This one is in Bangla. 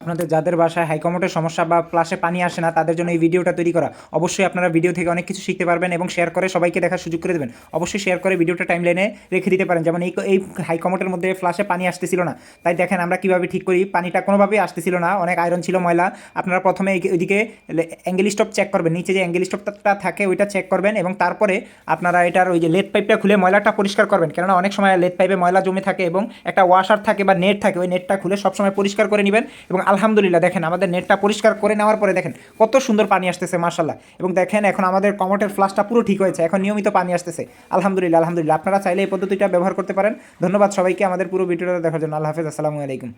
আপনাদের যাদের বাসায় হাইকমোটের সমস্যা বা ফ্লাশে পানি আসে না তাদের জন্য এই ভিডিওটা তৈরি করা। অবশ্যই আপনারা ভিডিও থেকে অনেক কিছু শিখতে পারবেন এবং শেয়ার করে সবাইকে দেখার সুযোগ করে দেবেন। অবশ্যই শেয়ার করে ভিডিওটা টাইমলাইনে রেখে দিতে পারেন। যেমন এই হাইকমোটের মধ্যে ফ্লাশে পানি আসতেছিল না, তাই দেখেন আমরা কীভাবে ঠিক করি। পানিটা কোনোভাবেই আসতেছিল না, অনেক আয়রন ছিল, ময়লা। আপনারা প্রথমে ওইদিকে অ্যাঙ্গেল স্টপ চেক করবেন, নিচে যে অ্যাঙ্গেল স্টপটা থাকে ওইটা চেক করবেন এবং তারপরে আপনারা এটার ওই যে লেড পাইপটা খুলে ময়লাটা পরিষ্কার করবেন। কেননা অনেক সময় লেড পাইপে ময়লা জমে থাকে এবং একটা ওয়াশার থাকে বা নেট থাকে, ওই নেটটা খুলে সবসময় পরিষ্কার করে নেবেন। এবং আলহামদুলিল্লাহ দেখেন আমাদের নেটটা পরিষ্কার করে নেওয়ার পরে দেখেন কত সুন্দর পানি আসতেছে মাশাআল্লাহ। এবং দেখেন এখন আমাদের কমোটের ফ্লাশটা পুরো ঠিক হয়েছে, এখন নিয়মিত পানি আসতেছে আলহামদুলিল্লাহ। আলহামদুলিল্লাহ আপনারা চাইলে এই পদ্ধতিটা ব্যবহার করতে পারেন। ধন্যবাদ সবাইকে আমাদের পুরো ভিডিওটা দেখার জন্য। আল্লাহ হাফেজ, আসসালামু আলাইকুম।